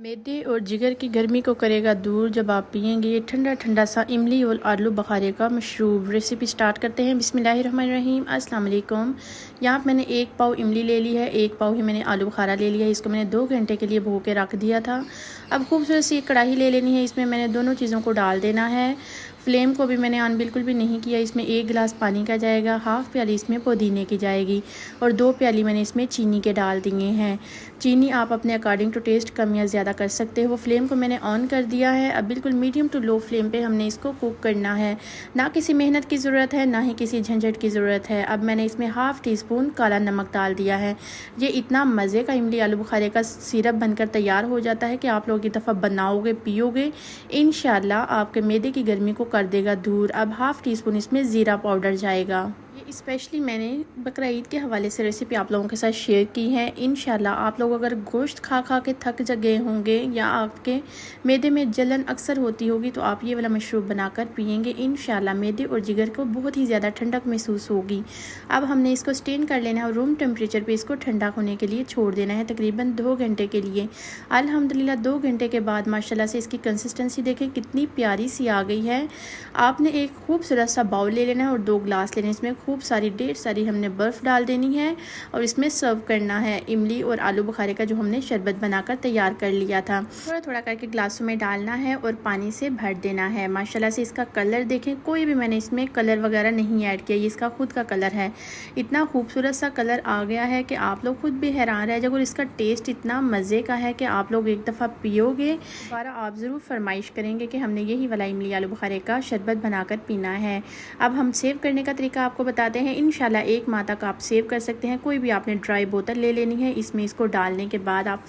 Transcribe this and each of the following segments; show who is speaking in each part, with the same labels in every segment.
Speaker 1: मैदे और जिगर की गर्मी को करेगा दूर जब आप पियेंगे ये ठंडा ठंडा सा इमली और आलू बुखारे का मशरूब। रेसिपी स्टार्ट करते हैं। बिस्मिल्लाहिर्रहमानिर्रहीम। अस्सलाम वालेकुम। यहाँ पे मैंने 1 पाव इमली ले ली है, 1 पाव ही मैंने आलू बुखारा ले लिया है। इसको मैंने 2 घंटे के लिए भगो के रख दिया था। अब खूबसूरत सी कढ़ाई ले लेनी है, इसमें मैंने दोनों चीज़ों को डाल देना है। फ्लेम को भी मैंने ऑन बिल्कुल भी नहीं किया। इसमें 1 गिलास पानी का जाएगा, हाफ़ प्याली इसमें पुदीने की जाएगी और 2 प्याली मैंने इसमें चीनी के डाल दिए हैं। चीनी आप अपने अकॉर्डिंग टू टेस्ट कम या ज़्यादा कर सकते हो। फ्लेम को मैंने ऑन कर दिया है। अब बिल्कुल मीडियम टू लो फ्लेम पे हमने इसको कुक करना है। ना किसी मेहनत की ज़रूरत है, ना ही किसी झंझट की ज़रूरत है। अब मैंने इसमें हाफ़ टी स्पून काला नमक डाल दिया है। ये इतना मज़े का इमली आलू बुखारे का सिरप बनकर तैयार हो जाता है कि आप लोग एक दफ़ा बनाओगे, पियोगे, इंशाल्लाह आपके मैदे की गर्मी को कर देगा दूर। अब हाफ़ टी स्पून इसमें ज़ीरा पाउडर जाएगा। ये स्पेशली मैंने बकरा ईद के हवाले से रेसिपी आप लोगों के साथ शेयर की है। इंशाल्लाह आप लोग अगर गोश्त खा खा के थक गए होंगे या आपके मैदे में जलन अक्सर होती होगी तो आप ये वाला मशरूब बनाकर पियेंगे। इंशाल्लाह मैदे और जिगर को बहुत ही ज़्यादा ठंडक महसूस होगी। अब हमने इसको स्टेन कर लेना है और रूम टेम्परेचर पे इसको ठंडा होने के लिए छोड़ देना है, तकरीबन 2 घंटे के लिए। अल्हम्दुलिल्लाह 2 घंटे के बाद माशाल्लाह से इसकी कंसिस्टेंसी देखें कितनी प्यारी सी आ गई है। आपने एक खूबसूरत सा बाउल ले लेना है और 2 गिलास लेने, इसमें खूब सारी ढेर सारी हमने बर्फ़ डाल देनी है और इसमें सर्व करना है इमली और आलू बुखारे का जो हमने शरबत बनाकर तैयार कर लिया था। थोड़ा थोड़ा करके ग्लासों में डालना है और पानी से भर देना है। माशाल्लाह से इसका कलर देखें, कोई भी मैंने इसमें कलर वगैरह नहीं ऐड किया, ये इसका खुद का कलर है। इतना खूबसूरत सा कलर आ गया है कि आप लोग खुद भी हैरान रह जाओगे और इसका टेस्ट इतना मज़े का है कि आप लोग एक दफ़ा पियोगे दोबारा आप ज़रूर फरमाइश करेंगे कि हमने यही वाला इमली आलू बुखारे का शरबत बनाकर पीना है। अब हम सेव करने का तरीका आपको बताते हैं। इंशाल्लाह 1 माह तक आप सेव कर सकते हैं। कोई भी आपने ड्राई बोतल ले लेनी है, इसमें इसको डालने के बाद आप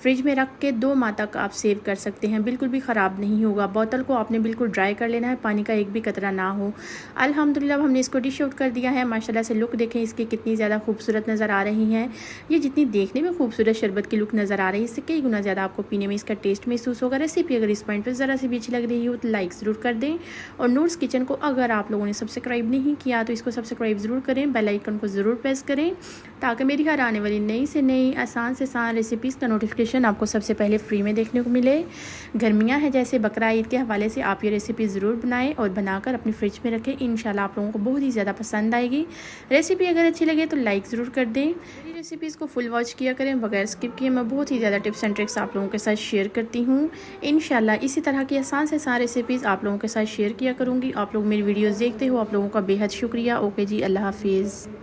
Speaker 1: फ्रिज में रख के 2 माह तक आप सेव कर सकते हैं, बिल्कुल भी ख़राब नहीं होगा। बोतल को आपने बिल्कुल ड्राई कर लेना है, पानी का एक भी कतरा ना हो। अल्हम्दुलिल्लाह हमने इसको डिश आउट कर दिया है। माशाल्लाह से लुक देखें इसकी कितनी ज़्यादा खूबसूरत नज़र आ रही है। ये जितनी देखने में खूबसूरत शरबत की लुक नज़र आ रही है, इससे कई गुना ज़्यादा आपको पीने में इसका टेस्ट महसूस होगा। रेसिपी अगर इस पॉइंट पर ज़रा सी भी अच्छी लग रही हो तो लाइक ज़रूर कर दें और नूर्स किचन को अगर आप लोगों ने सब्सक्राइब नहीं किया तो इसको सब्सक्राइब ज़रूर करें, बेल आइकन को ज़रूर प्रेस करें ताकि मेरी हर आने वाली नई से नई आसान से आसान रेसिपीज़ का नोटिफिकेशन आपको सबसे पहले फ्री में देखने को मिले। गर्मियाँ हैं जैसे बकरा ईद के हवाले से आप ये रेसिपी ज़रूर बनाएं और बनाकर अपनी फ्रिज में रखें। इंशाल्लाह आप लोगों को बहुत ही ज़्यादा पसंद आएगी। रेसिपी अगर अच्छी लगे तो लाइक ज़रूर कर दें। मेरी रेसिपीज़ को फुल वॉच किया करें बगैर स्किप किए। मैं बहुत ही ज़्यादा टिप्स एंड ट्रिक्स आप लोगों के साथ शेयर करती हूँ। इंशाल्लाह इसी तरह की आसान से आसान रेसिपीज़ आप लोगों के साथ शेयर किया करूँगी। आप लोग मेरी वीडियोज़ देखते हो, आप लोगों का बेहद शुक्रिया। ओके जी, अल्लाह हाफिज़।